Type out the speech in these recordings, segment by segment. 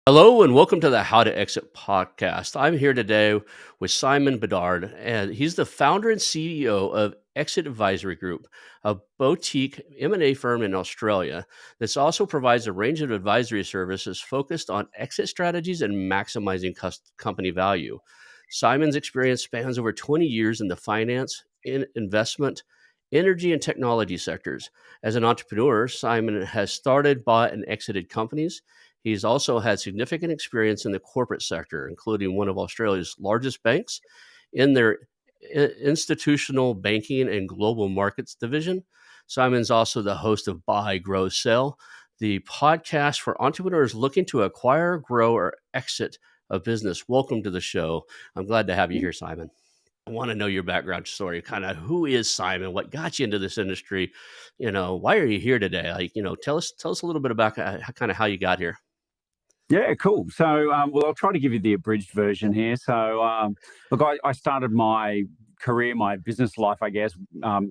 Hello and welcome to the How to Exit podcast. I'm here today with Simon Bedard, and he's the founder and CEO of Exit Advisory Group, a boutique M&A firm in Australia that also provides a range of advisory services focused on exit strategies and maximizing company value. Simon's experience spans over 20 years in the finance, investment, energy, and technology sectors. As an entrepreneur, Simon has started, bought, and exited companies. He's also had significant experience in the corporate sector, including one of Australia's largest banks in their institutional banking and global markets division. Simon's also the host of Buy, Grow, Sell, the podcast for entrepreneurs looking to acquire, grow, or exit a business. Welcome to the show. I'm glad to have you here, Simon. I want to know your background story, kind of who is Simon? What got you into this industry? Why are you here today? Tell us a little bit about kind of how you got here. Yeah, cool. So, I'll try to give you the abridged version here. So, look, I started my career, my business life, I guess,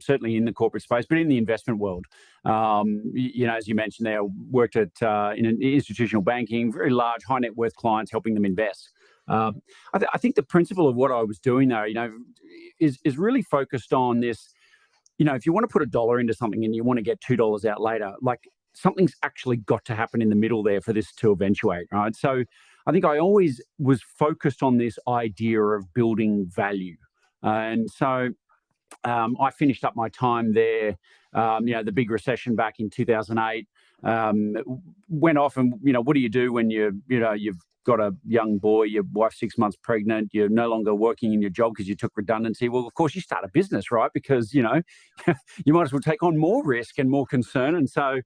certainly in the corporate space, but in the investment world. As you mentioned there, I worked at in an institutional banking, very large, high net worth clients, helping them invest. I think the principle of what I was doing there, is really focused on this. If you want to put $1 into something and you want to get $2 out later, like something's actually got to happen in the middle there for this to eventuate, right? So I think I always was focused on this idea of building value. And so I finished up my time there, the big recession back in 2008, went off and, what do you do when you've got a young boy, your wife's 6 months pregnant, you're no longer working in your job because you took redundancy? Well, of course, you start a business, right? Because, you might as well take on more risk and more concern. And so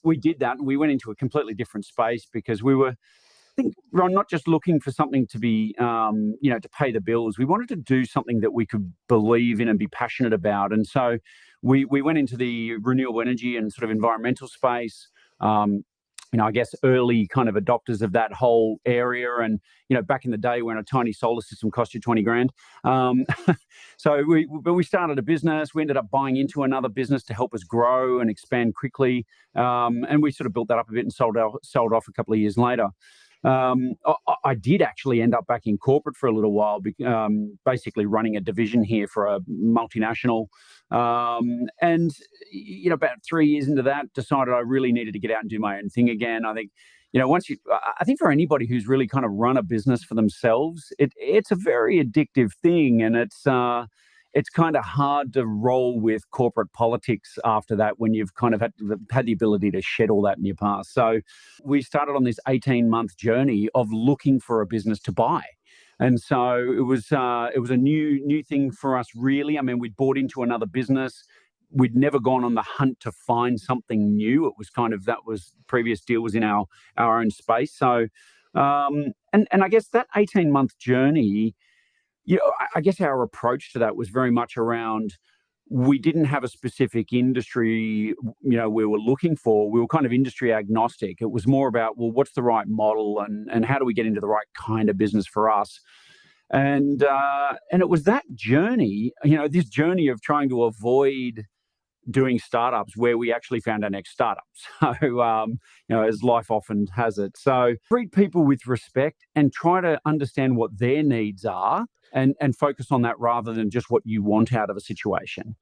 we did that. And we went into a completely different space because we were, I think, Ron, not just looking for something to be, to pay the bills. We wanted to do something that we could believe in and be passionate about. And so we went into the renewable energy and sort of environmental space. I guess early kind of adopters of that whole area. And, back in the day when a tiny solar system cost you 20 grand. So we started a business. We ended up buying into another business to help us grow and expand quickly. And we sort of built that up a bit and sold off a couple of years later. I did actually end up back in corporate for a little while, basically running a division here for a multinational. And about 3 years into that, decided I really needed to get out and do my own thing again. I think, I think for anybody who's really kind of run a business for themselves, it's a very addictive thing, and it's kind of hard to roll with corporate politics after that when you've kind of had the ability to shed all that in your past. So we started on this 18-month journey of looking for a business to buy. And so it was a new thing for us, really. I mean, we'd bought into another business. We'd never gone on the hunt to find something new. It was previous deal was in our own space. So, and I guess that 18-month journey, I guess our approach to that was very much around, we didn't have a specific industry, we were looking for. We were kind of industry agnostic. It was more about, well, what's the right model and how do we get into the right kind of business for us? And it was that journey, this journey of trying to avoid doing startups where we actually found our next startup. So, as life often has it. So treat people with respect and try to understand what their needs are and focus on that rather than just what you want out of a situation.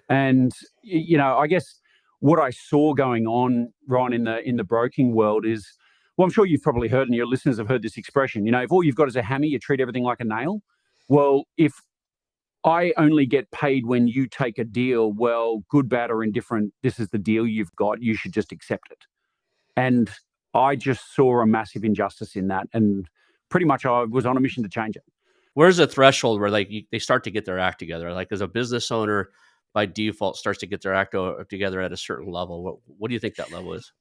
And, I guess what I saw going on, Ron, in the broking world is, well, I'm sure you've probably heard, and your listeners have heard this expression, if all you've got is a hammer, you treat everything like a nail. Well, if I only get paid when you take a deal, well, good, bad, or indifferent, this is the deal you've got. You should just accept it. And I just saw a massive injustice in that. And pretty much I was on a mission to change it. Where's the threshold where they start to get their act together? Like, as a business owner, by default, starts to get their act together at a certain level. What do you think that level is?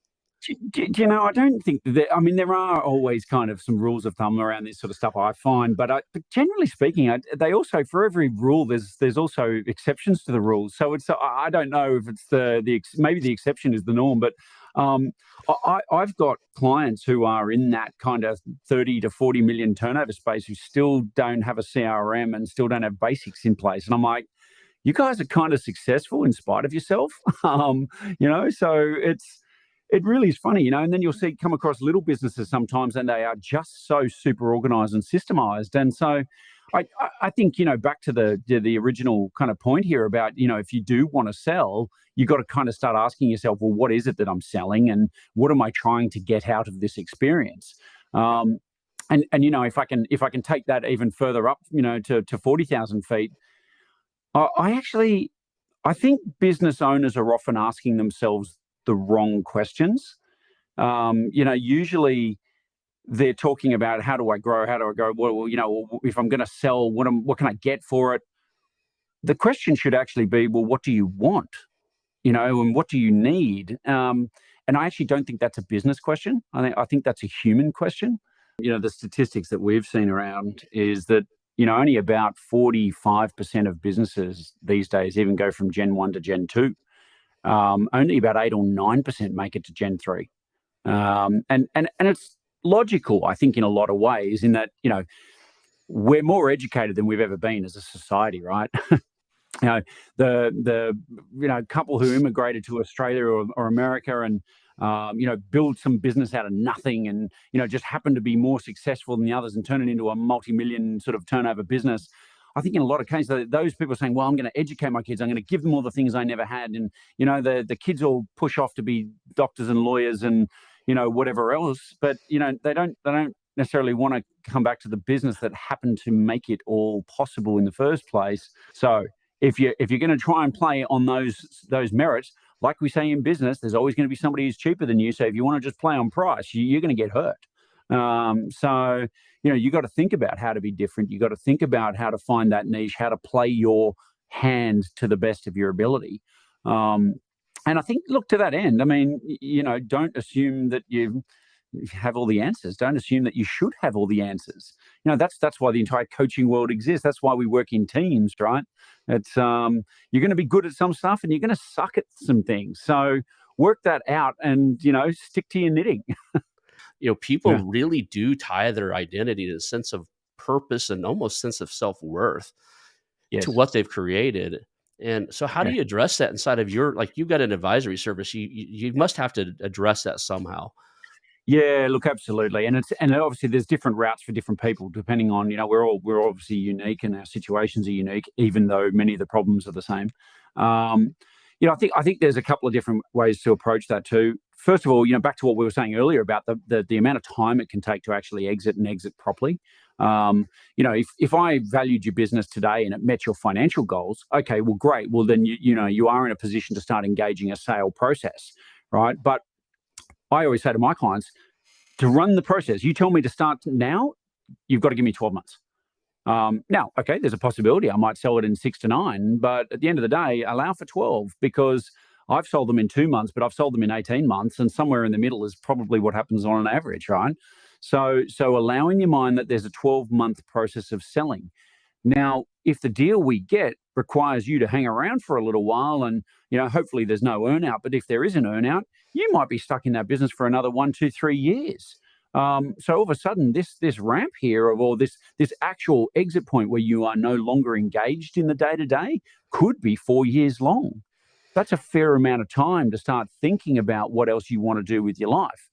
I don't think that. I mean, there are always kind of some rules of thumb around this sort of stuff, I find. But generally speaking, they also, for every rule, there's also exceptions to the rules. So I don't know if it's maybe the exception is the norm. But I've got clients who are in that kind of 30 to 40 million turnover space who still don't have a CRM and still don't have basics in place. And I'm like, you guys are kind of successful in spite of yourself. So It really is funny, and then you'll come across little businesses sometimes, and they are just so super organized and systemized. And so I think, back to the original kind of point here about, if you do want to sell, you got to kind of start asking yourself, well, what is it that I'm selling, and what am I trying to get out of this experience? And if I can take that even further up, to 40,000 feet, I think business owners are often asking themselves the wrong questions. Usually they're talking about, how do I grow? How do I grow? Well, if I'm going to sell, what can I get for it? The question should actually be, well, what do you want? And what do you need? And I actually don't think that's a business question. I think that's a human question. The statistics that we've seen around is that, only about 45% of businesses these days even go from Gen 1 to Gen 2. Only about 8 or 9% make it to Gen 3. And it's logical, I think, in a lot of ways, in that, we're more educated than we've ever been as a society, right? you know, the couple who immigrated to Australia or America and build some business out of nothing, and just happen to be more successful than the others and turn it into a multi-million sort of turnover business. I think in a lot of cases, those people are saying, well, I'm going to educate my kids. I'm going to give them all the things I never had. And, the kids all push off to be doctors and lawyers and, whatever else. But, they don't necessarily want to come back to the business that happened to make it all possible in the first place. So if you're going to try and play on those merits, like we say in business, there's always going to be somebody who's cheaper than you. So if you want to just play on price, you're going to get hurt. So you got to think about how to be different. You got to think about how to find that niche, how to play your hand to the best of your ability. And I think, look, to that end, I mean, don't assume that you have all the answers. Don't assume that you should have all the answers. That's why the entire coaching world exists. That's why we work in teams, right? It's you're going to be good at some stuff and you're going to suck at some things. So work that out and stick to your knitting. People Yeah. really do tie their identity to a sense of purpose and almost sense of self-worth to Yes. what they've created. And so how do Yeah. you address that inside of you've got an advisory service. You must have to address that somehow. Yeah, look, absolutely, and obviously there's different routes for different people depending on, we're obviously unique and our situations are unique, even though many of the problems are the same. I think there's a couple of different ways to approach that too. First of all, back to what we were saying earlier about the amount of time it can take to actually exit properly. If I valued your business today and it met your financial goals, okay, well, great. Well, then you are in a position to start engaging a sale process, right? But I always say to my clients, to run the process, you tell me to start now, you've got to give me 12 months. Now, okay, there's a possibility I might sell it in 6 to 9, but at the end of the day, allow for 12, because I've sold them in 2 months, but I've sold them in 18 months, and somewhere in the middle is probably what happens on an average, right? So allowing your mind that there's a 12-month process of selling. Now, if the deal we get requires you to hang around for a little while and, hopefully there's no earnout, but if there is an earnout, you might be stuck in that business for another 1, 2, 3 years. So all of a sudden, this ramp here or this actual exit point where you are no longer engaged in the day-to-day could be 4 years long. That's a fair amount of time to start thinking about what else you want to do with your life.